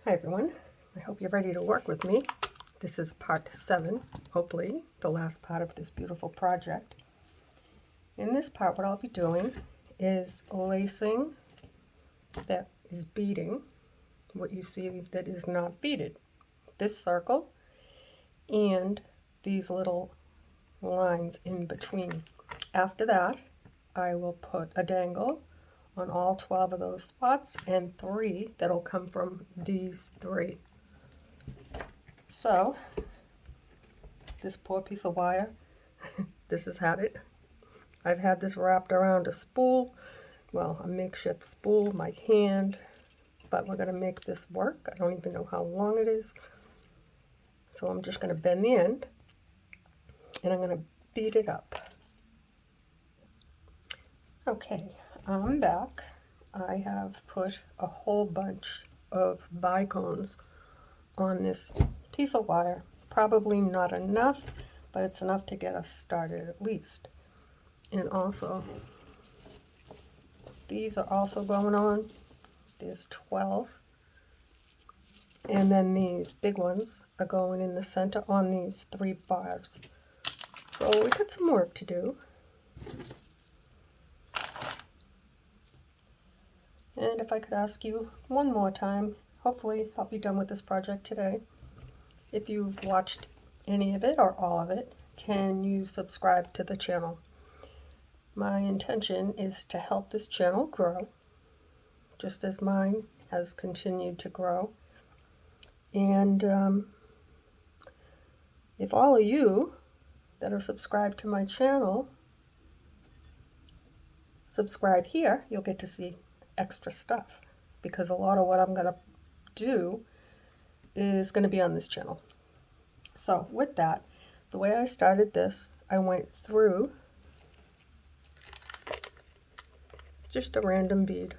Hi everyone, I hope you're ready to work with me. This is part 7, hopefully the last part of this beautiful project. In this part what I'll be doing is lacing that is beading what you see that is not beaded. This circle and these little lines in between. After that I will put a dangle on all 12 of those spots and 3 that'll come from these 3. So this poor piece of wire, this has had it. I've had this wrapped around a spool, well, a makeshift spool, my hand, but we're going to make this work. I don't even know how long it is. So I'm just going to bend the end and I'm going to beat it up. Okay, I'm back. I have put a whole bunch of bicones on this piece of wire. Probably not enough, but it's enough to get us started at least. And also, these are also going on. There's 12. And then these big ones are going in the center on these 3 bars. So we got some work to do. And if I could ask you one more time, hopefully I'll be done with this project today. If you've watched any of it or all of it, can you subscribe to the channel? My intention is to help this channel grow, just as mine has continued to grow. And if all of you that are subscribed to my channel subscribe here, you'll get to see extra stuff, because a lot of what I'm going to do is going to be on this channel. So with that, the way I started this, I went through just a random bead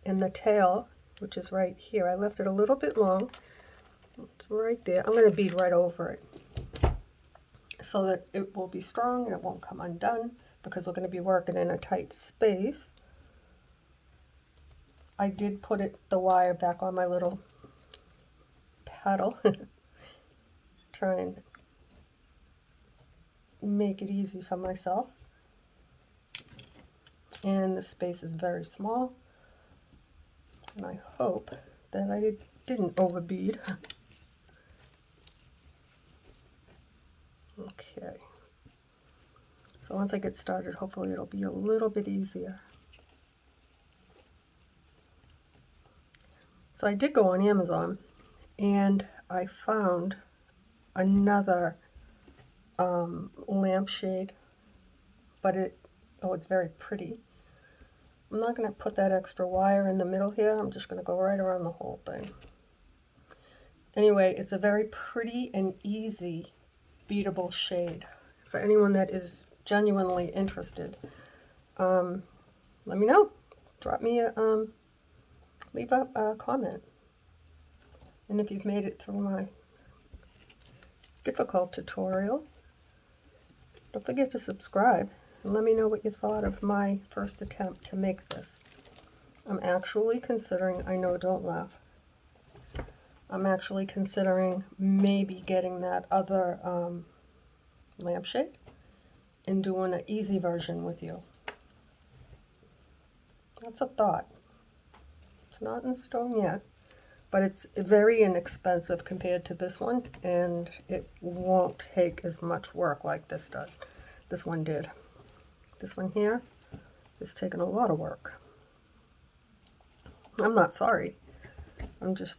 in the tail, which is right here. I left it a little bit long. It's right there. I'm going to bead right over it so that it will be strong and it won't come undone, because we're going to be working in a tight space. I did put the wire back on my little paddle. Try and make it easy for myself. And the space is very small. And I hope that I didn't overbead. Okay. So once I get started, hopefully it'll be a little bit easier. So I did go on Amazon and I found another lampshade, but it's very pretty. I'm not going to put that extra wire in the middle here. I'm just going to go right around the whole thing. Anyway, it's a very pretty and easy beadable shade. For anyone that is genuinely interested, let me know. Drop me leave a comment. And if you've made it through my difficult tutorial, don't forget to subscribe and let me know what you thought of my first attempt to make this. I'm actually considering, I know, don't laugh, I'm actually considering maybe getting that other lampshade and doing an easy version with you. That's a thought. It's not in stone yet, but it's very inexpensive compared to this one, and it won't take as much work like this does. This one did. This one here is taking a lot of work. I'm not sorry. I'm just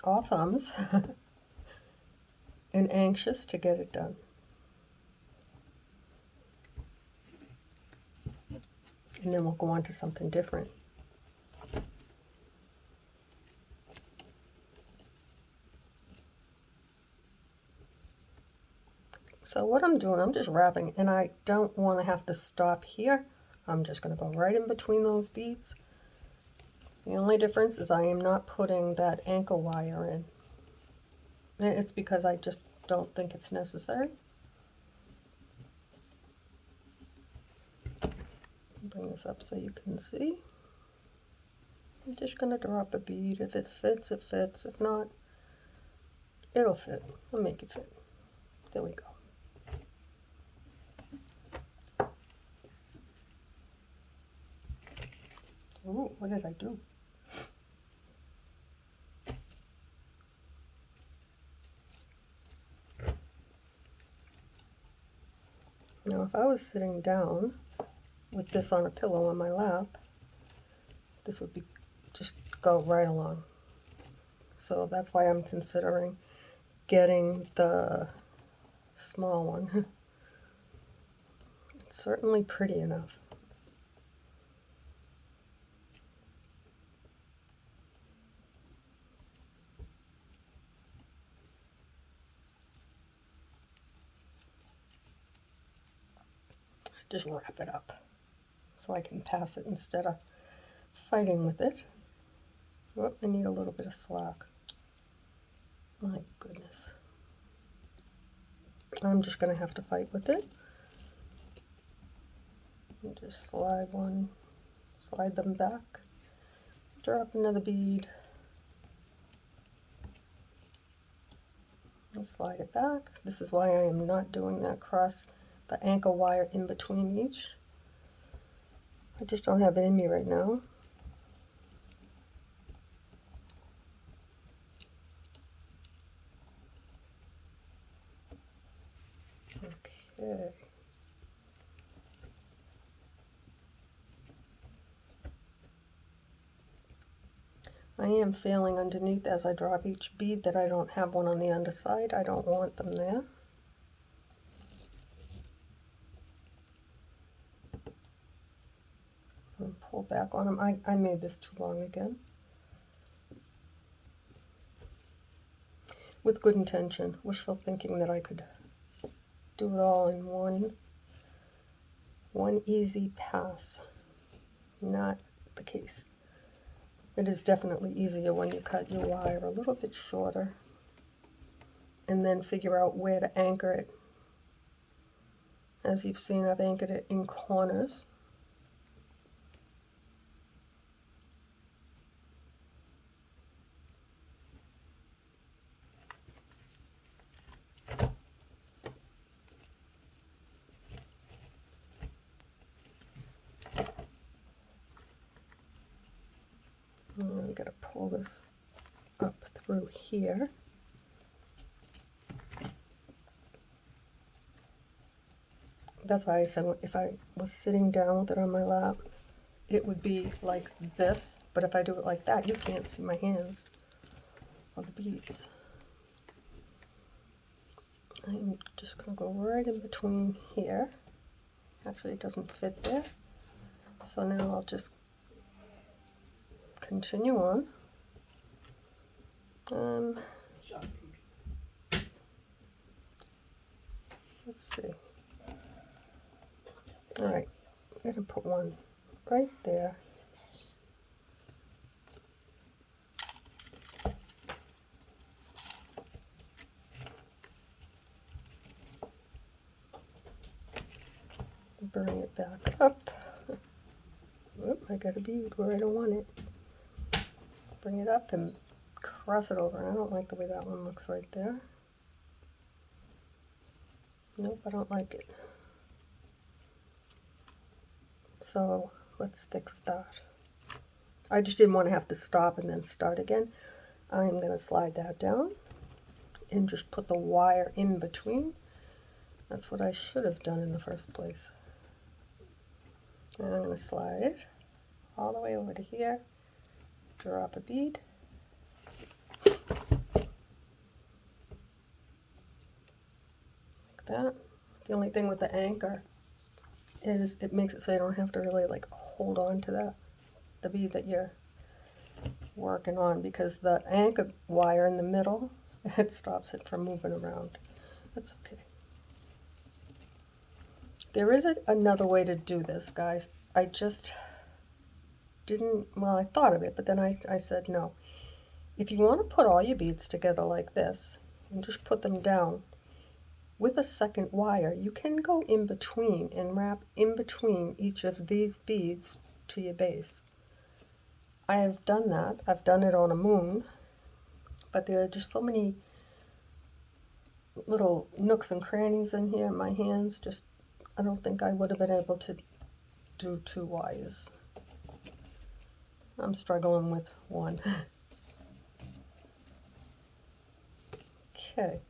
all thumbs and anxious to get it done. And then we'll go on to something different. So what I'm doing, I'm just wrapping, and I don't want to have to stop here. I'm just going to go right in between those beads. The only difference is I am not putting that ankle wire in. And it's because I just don't think it's necessary. Bring this up so you can see. I'm just going to drop a bead. If it fits, it fits. If not, it'll fit. I'll make it fit. There we go. Ooh, what did I do? Now, if I was sitting down with this on a pillow on my lap, this would be just go right along. So that's why I'm considering getting the small one. It's certainly pretty enough. Just wrap it up so I can pass it instead of fighting with it. Oh, I need a little bit of slack. My goodness. I'm just going to have to fight with it. And just slide them back. Drop another bead. And slide it back. This is why I am not doing that cross the ankle wire in between each. I just don't have it in me right now. Okay. I am feeling underneath as I drop each bead that I don't have one on the underside. I don't want them there. And pull back on them. I made this too long again. With good intention, wishful thinking that I could do it all in one easy pass. Not the case. It is definitely easier when you cut your wire a little bit shorter and then figure out where to anchor it. As you've seen, I've anchored it in corners. I'm going to pull this up through here. That's why I said if I was sitting down with it on my lap, it would be like this. But if I do it like that, you can't see my hands or the beads. I'm just going to go right in between here. Actually, it doesn't fit there. So now I'll just continue on. Let's see. All right, I'm going to put one right there. Bring it back up. Oop, I got a bead where I don't want it. Bring it up and cross it over. I don't like the way that one looks right there. Nope, I don't like it. So let's fix that. I just didn't want to have to stop and then start again. I'm going to slide that down and just put the wire in between. That's what I should have done in the first place. And I'm going to slide it all the way over to here, drop a bead, like that. The only thing with the anchor is it makes it so you don't have to really like hold on to the bead that you're working on, because the anchor wire in the middle, it stops it from moving around. That's okay. There is another way to do this, guys. I just didn't, well, I thought of it, but then I said no. If you want to put all your beads together like this and just put them down with a second wire, you can go in between and wrap in between each of these beads to your base. I have done that. I've done it on a moon, but there are just so many little nooks and crannies in here. My hands just, I don't think I would have been able to do 2 wires. I'm struggling with one. Okay,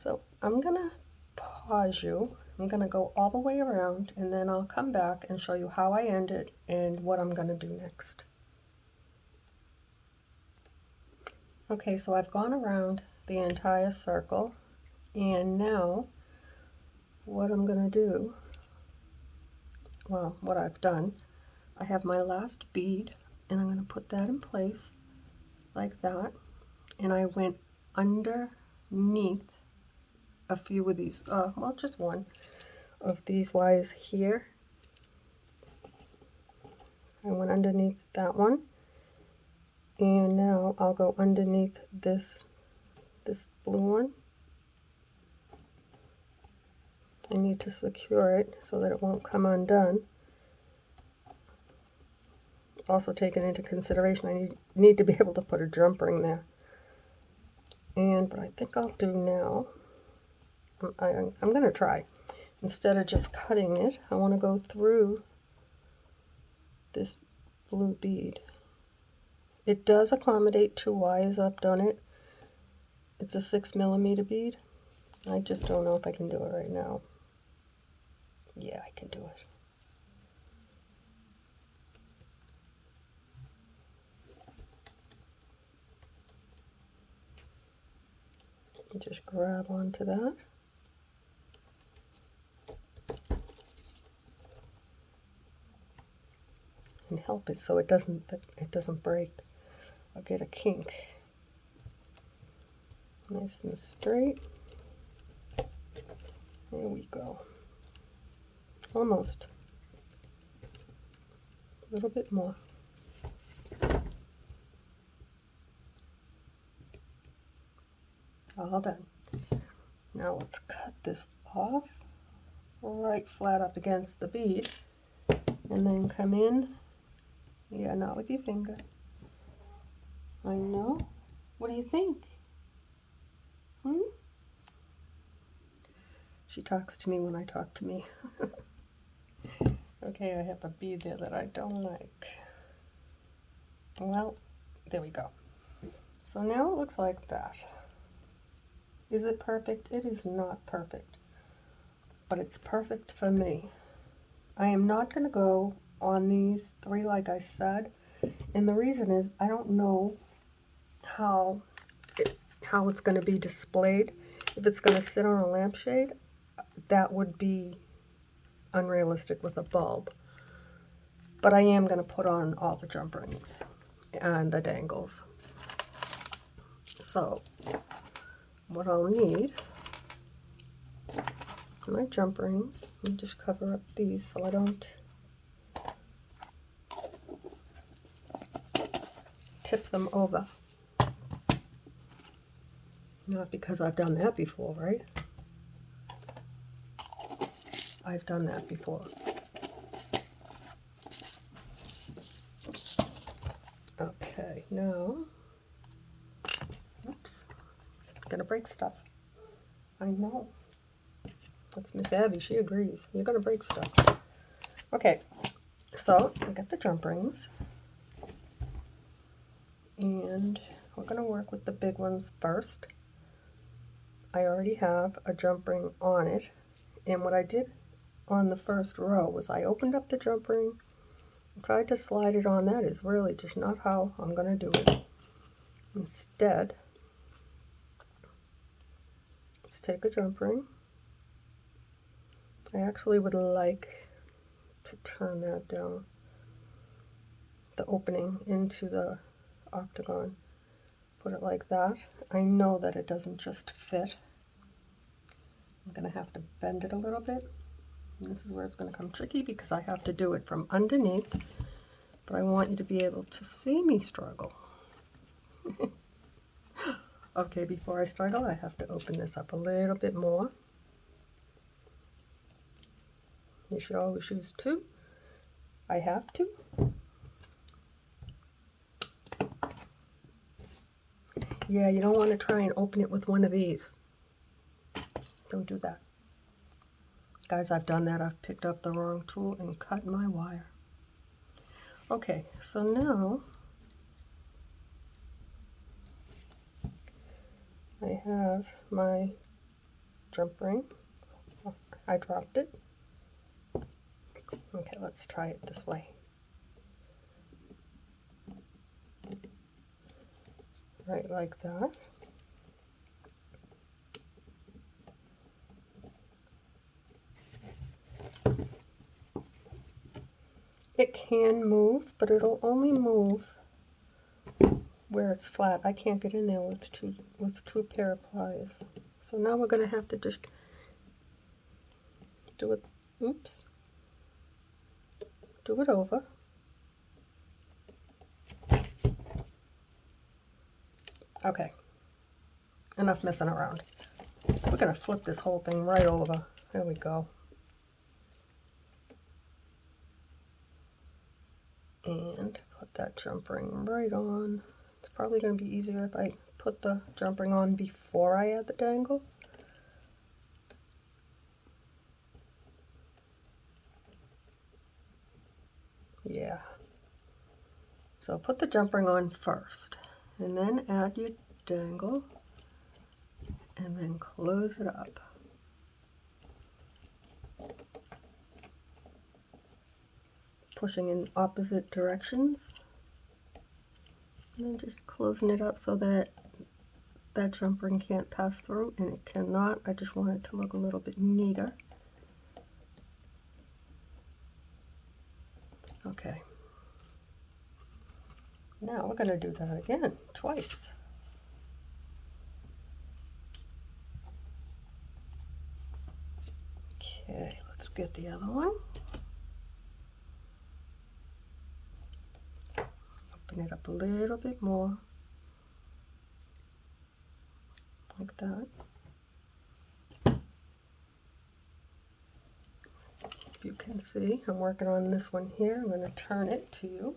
so I'm gonna pause you. I'm gonna go all the way around and then I'll come back and show you how I end it and what I'm gonna do next. Okay, so I've gone around the entire circle, and now what I'm gonna do, well, what I've done, I have my last bead and I'm gonna put that in place like that, and I went underneath a few of these, well, just one of these wires here. I went underneath that one, and now I'll go underneath this blue one. I need to secure it so that it won't come undone. Also taken into consideration, I need to be able to put a jump ring there. And what I think I'll do now, I'm going to try. Instead of just cutting it, I want to go through this blue bead. It does accommodate 2 wires. I've done it. It's a 6mm bead. I just don't know if I can do it right now. Yeah, I can do it. Just grab onto that. And help it so it doesn't break or get a kink. Nice and straight. There we go. Almost. A little bit more. All done. Now let's cut this off right flat up against the bead, and then come in. Yeah, not with your finger. I know. What do you think? She talks to me when I talk to me. Okay, I have a bead there that I don't like. Well, there we go. So now it looks like that. Is it perfect? It is not perfect, but it's perfect for me. I am not going to go on these 3 like I said, and the reason is I don't know how it's going to be displayed. If it's going to sit on a lampshade, that would be unrealistic with a bulb. But I am going to put on all the jump rings and the dangles. So what I'll need, my jump rings, let me just cover up these so I don't tip them over. Not because I've done that before, right? I've done that before. Okay, now, oops, gonna break stuff. I know. That's Miss Abby, she agrees. You're gonna break stuff. Okay, so we got the jump rings, and we're gonna work with the big ones first. I already have a jump ring on it, and what I did on the first row was I opened up the jump ring and tried to slide it on. That is really just not how I'm going to do it. Instead, let's take a jump ring. I actually would like to turn that down, the opening into the octagon. Put it like that. I know that it doesn't just fit. I'm going to have to bend it a little bit. And this is where it's going to come tricky because I have to do it from underneath, but I want you to be able to see me struggle. Okay, before I struggle, I have to open this up a little bit more. You should always use 2. I have to. Yeah, you don't want to try and open it with one of these. Don't do that. Guys, I've done that. I've picked up the wrong tool and cut my wire. Okay, so now I have my jump ring. Oh, I dropped it. Okay, let's try it this way. Right like that. It can move, but it'll only move where it's flat. I can't get in there with two pair of pliers. So now we're going to have to just do it. Oops. Do it over. Okay. Enough messing around. We're going to flip this whole thing right over. There we go. And put that jump ring right on. It's probably going to be easier if I put the jump ring on before I add the dangle. Yeah. So put the jump ring on first, and then add your dangle, and then close it up. Pushing in opposite directions, and then just closing it up so that that jump ring can't pass through, and it cannot. I just want it to look a little bit neater. Okay. Now we're going to do that again, twice. Okay, let's get the other one. Open it up a little bit more, like that. If you can see, I'm working on this one here. I'm going to turn it to you.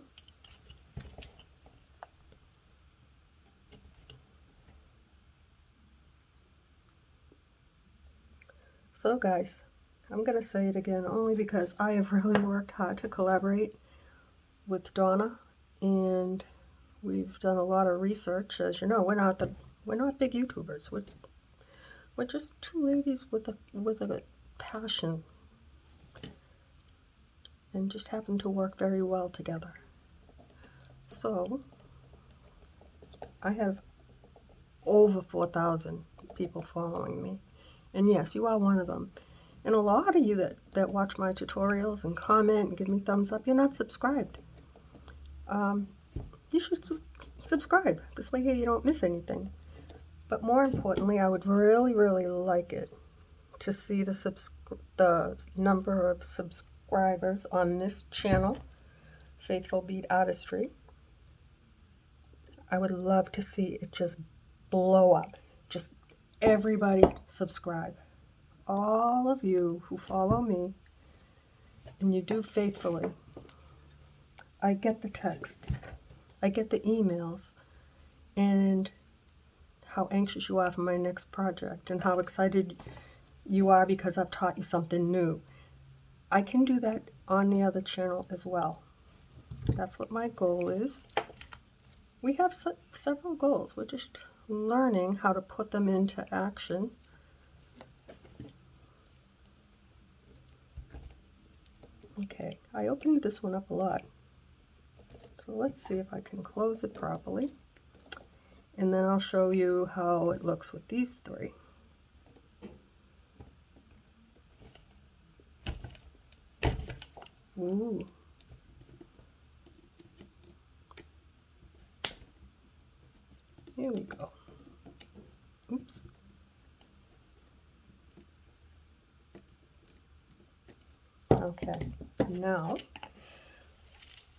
So guys, I'm going to say it again only because I have really worked hard to collaborate with Donna, and we've done a lot of research. As you know, we're not big YouTubers. We're just two ladies with a passion, and just happen to work very well together. So I have over 4,000 people following me, and yes, you are one of them. And a lot of you that watch my tutorials and comment and give me thumbs up, you're not subscribed. You should subscribe. This way here you don't miss anything. But more importantly, I would really, really like it to see the number of subscribers on this channel, Faithful Bead Artistry. I would love to see it just blow up. Just everybody subscribe. All of you who follow me, and you do faithfully. I get the texts, I get the emails, and how anxious you are for my next project, and how excited you are because I've taught you something new. I can do that on the other channel as well. That's what my goal is. We have several goals. We're just learning how to put them into action. Okay, I opened this one up a lot. So let's see if I can close it properly. And then I'll show you how it looks with these three. Ooh. Here we go. Oops. Okay, now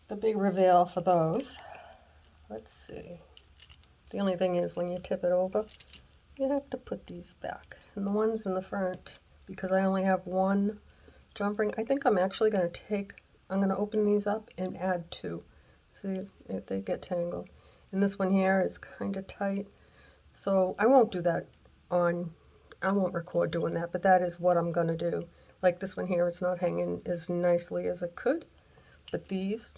the big reveal for those. Let's see. The only thing is when you tip it over, you have to put these back. And the ones in the front, because I only have one jump ring, I think I'm actually going to open these up and add two. See if they get tangled. And this one here is kind of tight. So I won't do that I won't record doing that, but that is what I'm going to do. Like this one here is not hanging as nicely as it could, but these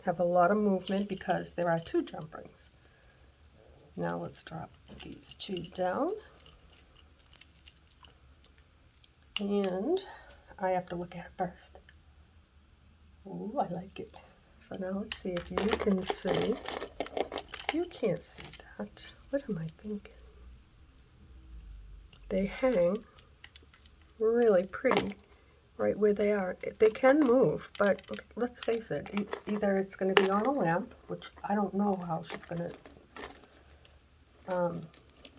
have a lot of movement because there are 2 jump rings. Now let's drop these 2 down. And I have to look at it first. Ooh, I like it. So now let's see if you can see. You can't see that. What am I thinking? They hang really pretty right where they are. They can move, but let's face it, either it's going to be on a lamp, which I don't know how she's going to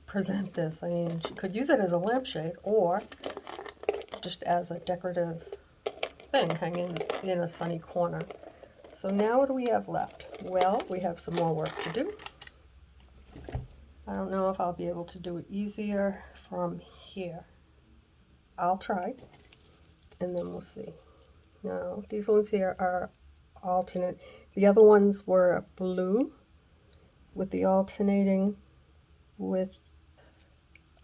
present this. I mean, she could use it as a lampshade or just as a decorative thing hanging in a sunny corner. So now what do we have left? Well, we have some more work to do. I don't know if I'll be able to do it easier from here. I'll try, and then we'll see. Now, these ones here are alternate. The other ones were blue with the alternating with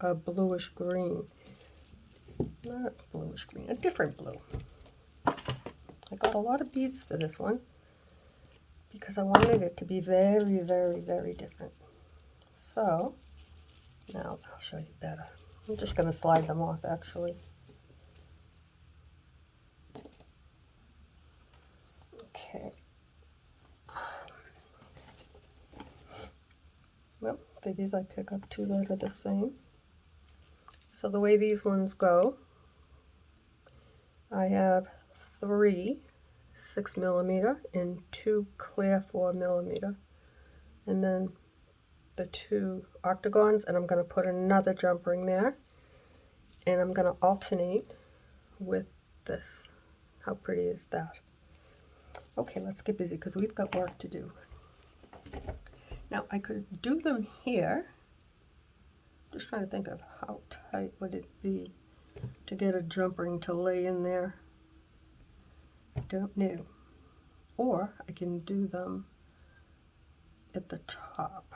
a bluish green. Not bluish green, a different blue. I got a lot of beads for this one because I wanted it to be very, very, very different. So, now I'll show you better. I'm just going to slide them off actually. Okay. Well, figures I pick up 2 that are the same. So the way these ones go, I have 3 6mm and 2 clear 4mm, and then the 2 octagons, and I'm going to put another jump ring there, and I'm going to alternate with this. How pretty is that? Okay, let's get busy because we've got work to do. Now I could do them here. Just trying to think of how tight would it be to get a jump ring to lay in there. I don't know. Or I can do them at the top.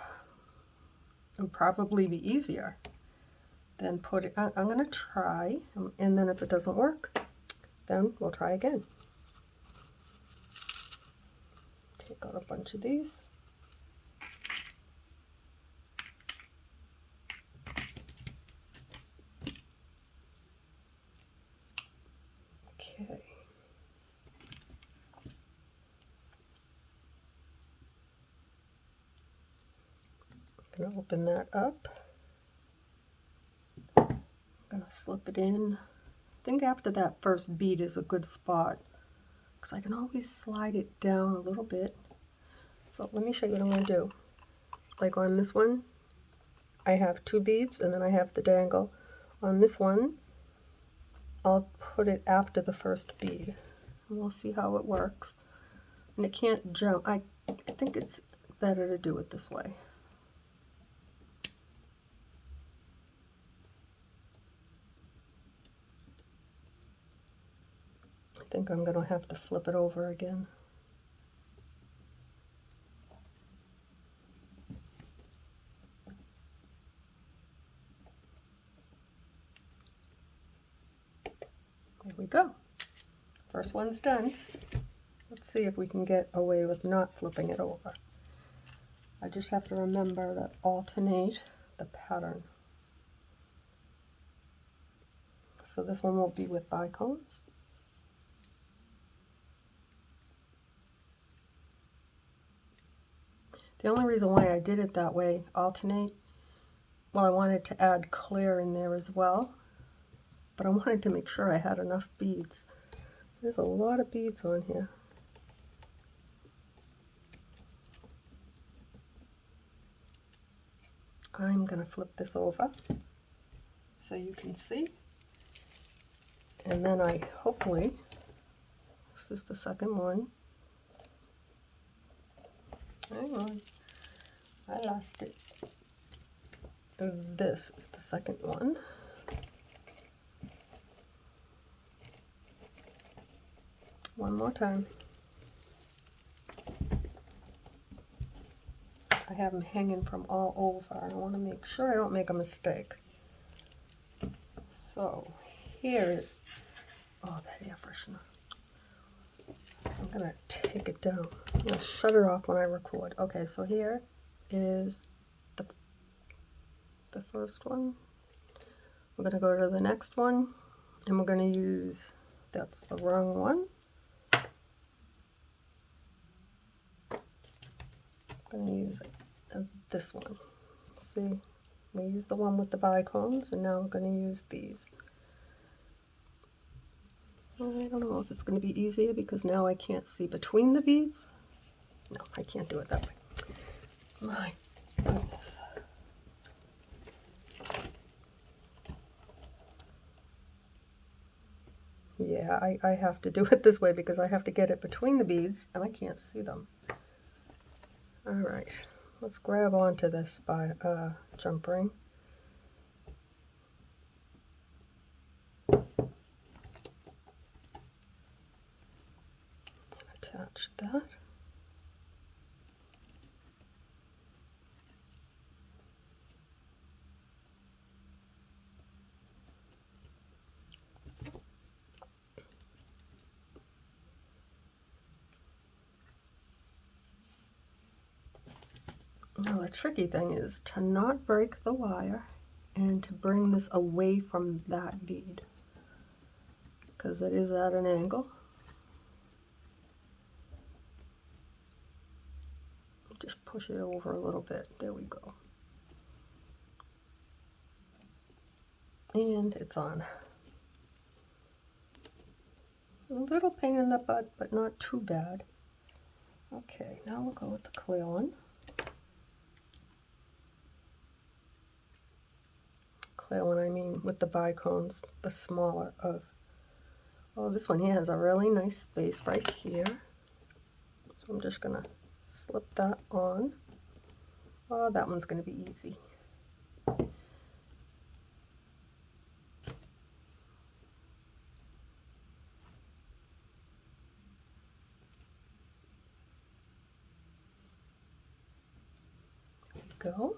It would probably be easier than put it. I'm going to try, and then if it doesn't work, then we'll try again. Take out a bunch of these. Okay. I'm going to open that up. I'm going to slip it in. I think after that first bead is a good spot because I can always slide it down a little bit. So let me show you what I'm going to do. Like on this one, I have 2 beads and then I have the dangle. On this one, I'll put it after the first bead. And we'll see how it works. And it can't jump. I think it's better to do it this way. I think I'm going to have to flip it over again. There we go. First one's done. Let's see if we can get away with not flipping it over. I just have to remember to alternate the pattern. So this one will be with bicones. The only reason why I did it that way, alternate, well, I wanted to add clear in there as well, but I wanted to make sure I had enough beads. There's a lot of beads on here. I'm going to flip this over so you can see. And then I hopefully, this is the second one. Hang on, I lost it. This is the second one. One more time. I have them hanging from all over. I want to make sure I don't make a mistake. So here is, oh, that air freshener. I'm going to take it down. I'm going to shut it off when I record. Okay, so here is the first one. We're going to go to the next one, and we're going to use, that's the wrong one. I'm going to use this one. See, we used the one with the bicones, and now we're going to use these. I don't know if it's going to be easier because now I can't see between the beads. No, I can't do it that way. My goodness. Yeah, I have to do it this way because I have to get it between the beads and I can't see them. All right, let's grab onto this by jump ring. Attach that. Now the tricky thing is to not break the wire and to bring this away from that bead because it is at an angle. Just push it over a little bit. There we go. And it's on. A little pain in the butt, but not too bad. Okay, now we'll go with the clear one. Clear one, I mean with the bicones, the smaller of. Oh, this one here has a really nice space right here. So I'm just gonna slip that on. Oh, that one's gonna be easy. There we go.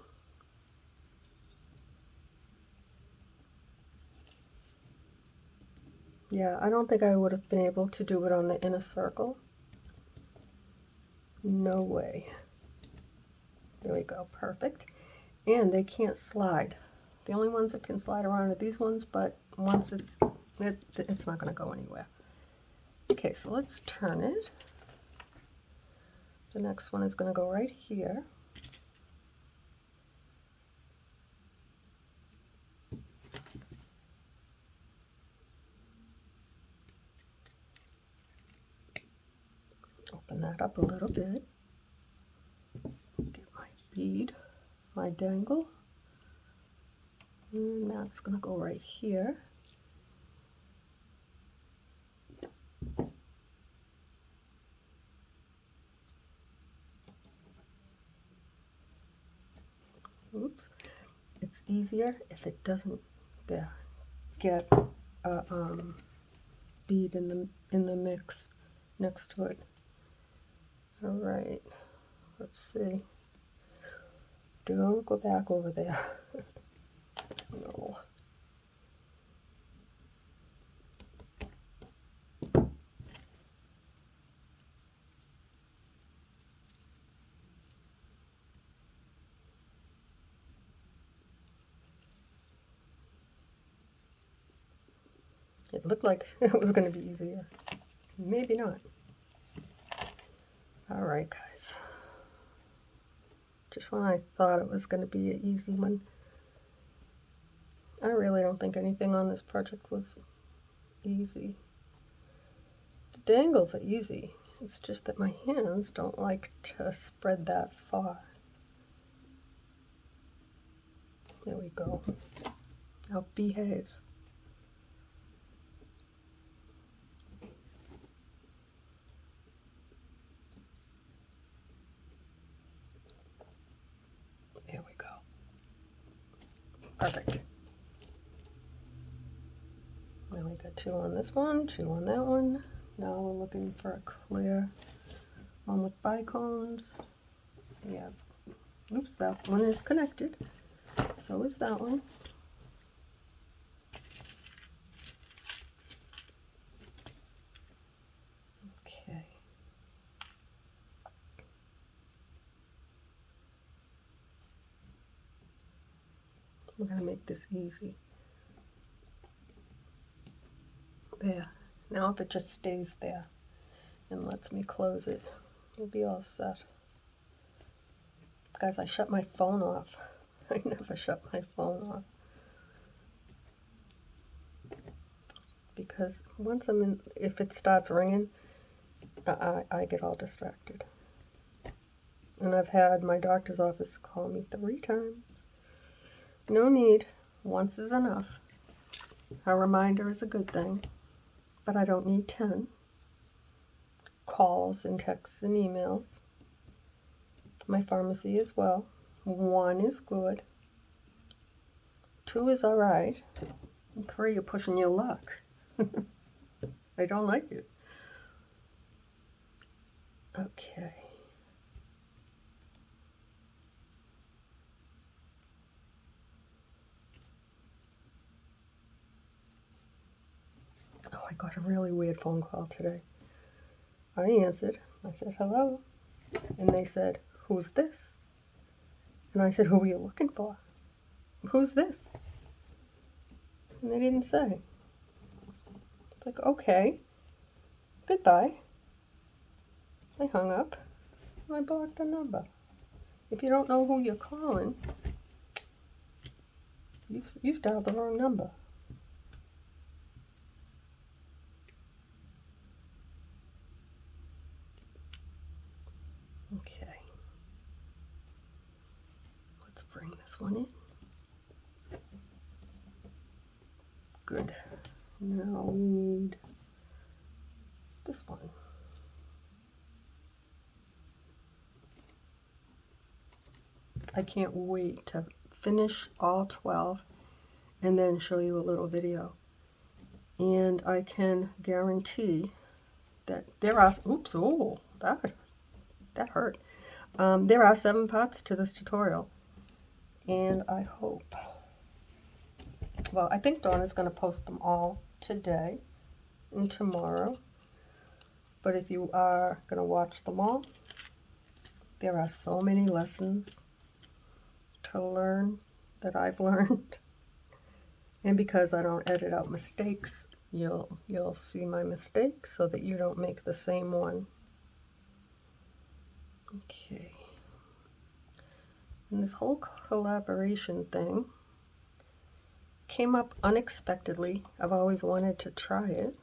Yeah, I don't think I would have been able to do it on the inner circle. No way. There we go, perfect. And they can't slide. The only ones that can slide around are these ones, but once it's not going to go anywhere. Okay, so let's turn it. The next one is going to go right here. Open that up a little bit. Get my bead, my dangle, and that's going to go right here. Oops. It's easier if it doesn't get a bead in the mix next to it. All right, let's see. Don't go back over there. No. It looked like it was going to be easier. Maybe not. All right, guys. Just when I thought it was going to be an easy one, I really don't think anything on this project was easy. The dangles are easy. It's just that my hands don't like to spread that far. There we go. Now behave. There we go. Perfect. Now we got 2 on this one, 2 on that one. Now we're looking for a clear one with bicones. We have Oops, that one is connected. So is that one. Okay. We're going to make this easy. There. Now if it just stays there and lets me close it, we'll be all set. Guys, I shut my phone off. I never shut my phone off. Because once I'm in, if it starts ringing, I get all distracted. And I've had my doctor's office call me 3 times. No need. Once is enough. A reminder is a good thing, but I don't need 10 calls and texts and emails. My pharmacy as well. 1 is good. 2 is all right. And 3, you're pushing your luck. I don't like it. Okay. Oh, I got a really weird phone call today. I answered. I said, hello. And they said, who's this? And I said, who are you looking for? Who's this? And they didn't say. It's like, okay, goodbye. I hung up and I blocked the number. If you don't know who you're calling, you've dialed the wrong number. Okay. Let's bring this one in. Good. Now we need this one. I can't wait to finish all 12 and then show you a little video. And I can guarantee that there are, oops, oh, that hurt. There are 7 parts to this tutorial. And I hope, well, I think Donna's going to post them all today and tomorrow. But if you are going to watch them all, there are so many lessons to learn that I've learned. And because I don't edit out mistakes, you'll see my mistakes so that you don't make the same one. Okay. And this whole collaboration thing came up unexpectedly. I've always wanted to try it.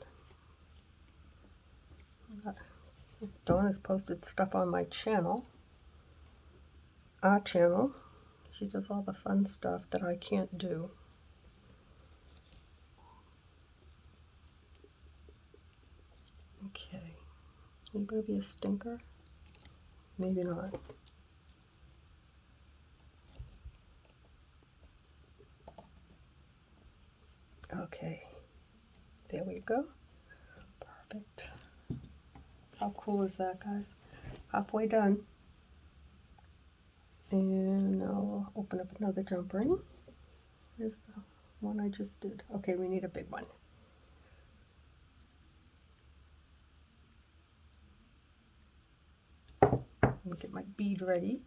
Donna's posted stuff on my channel, our channel. She does all the fun stuff that I can't do. Okay, are you going to be a stinker? Maybe not. Okay, there we go. Perfect. How cool is that, guys? Halfway done. And now I'll open up another jump ring. Here's the one I just did. Okay, we need a big one. Let me get my bead ready.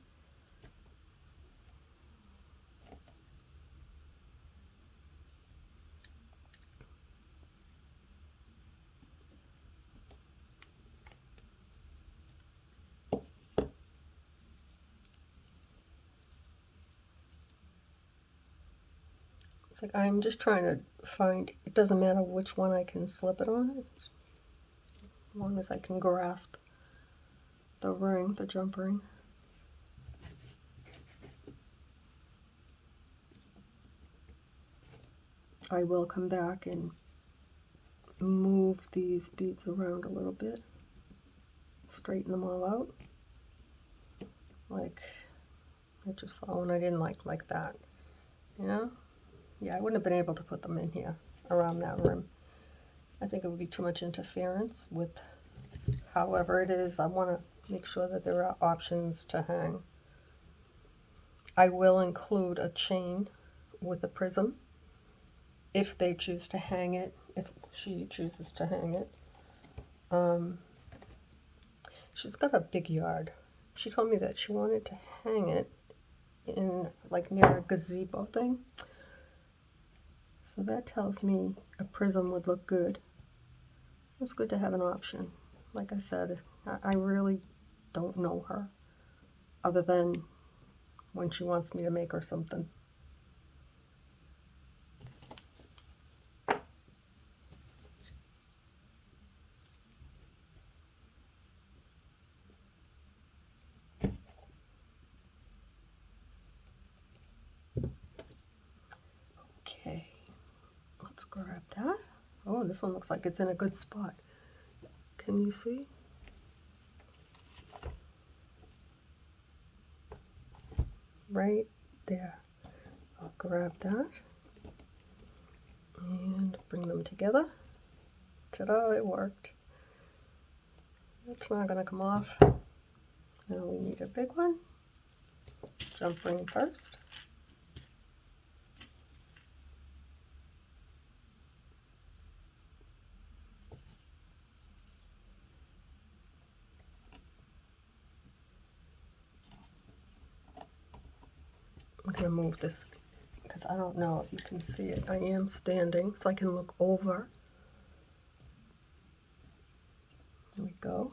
It's like I'm just trying to find, it doesn't matter which one I can slip it on, as long as I can grasp the ring, the jump ring. I will come back and move these beads around a little bit, straighten them all out. Like I just saw one I didn't like that, you know? Yeah, I wouldn't have been able to put them in here around that rim. I think it would be too much interference with however it is. I want to make sure that there are options to hang. I will include a chain with a prism if they choose to hang it, if she chooses to hang it. She's got a big yard. She told me that she wanted to hang it in like near a gazebo thing. So that tells me a prism would look good. It's good to have an option. Like I said, I really don't know her other than when she wants me to make her something. Okay, let's grab that. Oh, this one looks like it's in a good spot. Can you see? Right there. I'll grab that and bring them together. Ta-da, it worked. It's not going to come off. Now we need a big one. Jump ring first. I'm going to move this because I don't know if you can see it. I am standing so I can look over. There we go.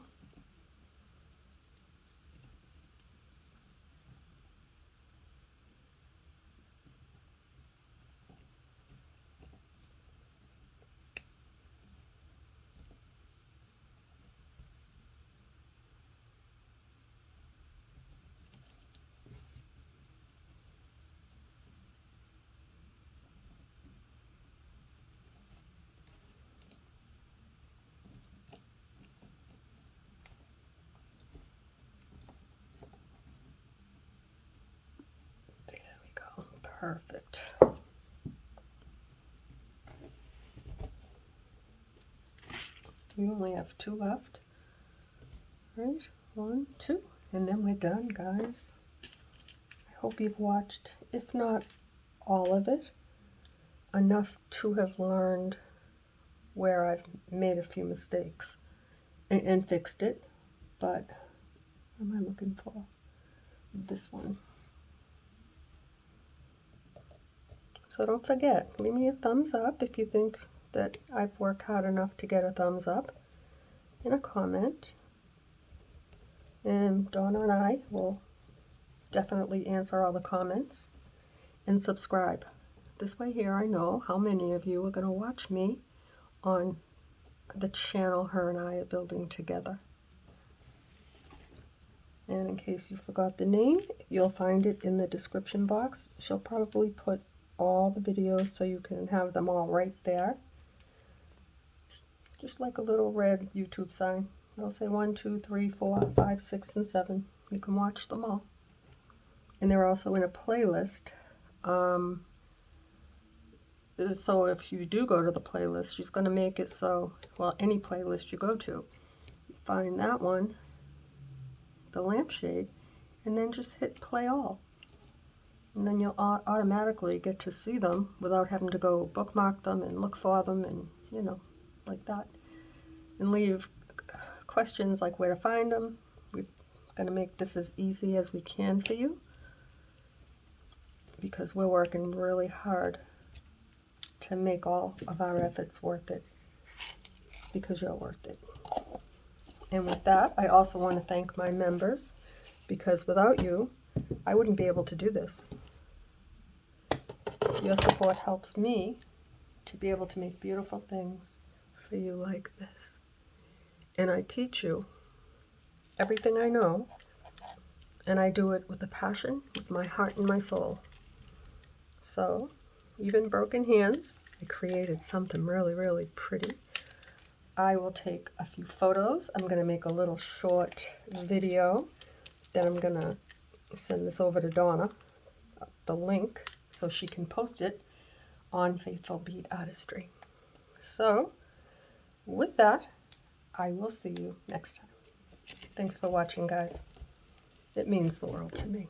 Perfect. We only have 2 left. Right? 1, 2. And then we're done, guys. I hope you've watched, if not all of it, enough to have learned where I've made a few mistakes and fixed it. But what am I looking for? This one. So don't forget, leave me a thumbs up if you think that I've worked hard enough to get a thumbs up in a comment. And Donna and I will definitely answer all the comments. And subscribe. This way here I know how many of you are going to watch me on the channel her and I are building together. And in case you forgot the name, you'll find it in the description box. She'll probably put all the videos so you can have them all right there. Just like a little red YouTube sign. It'll say 1, 2, 3, 4, 5, 6, and 7. You can watch them all. And they're also in a playlist. So if you do go to the playlist, she's going to make it so, well, any playlist you go to, you find that one, the lampshade, and then just hit play all. And then you'll automatically get to see them without having to go bookmark them and look for them and, you know, like that. And leave questions like where to find them. We're going to make this as easy as we can for you because we're working really hard to make all of our efforts worth it because you're worth it. And with that, I also want to thank my members because without you, I wouldn't be able to do this. Your support helps me to be able to make beautiful things for you like this. And I teach you everything I know, and I do it with a passion, with my heart and my soul. So, even broken hands, I created something really, really pretty. I will take a few photos. I'm going to make a little short video. Then I'm going to send this over to Donna, the link, so she can post it on Faithful Bead Artistry. So, with that, I will see you next time. Thanks for watching, guys. It means the world to me.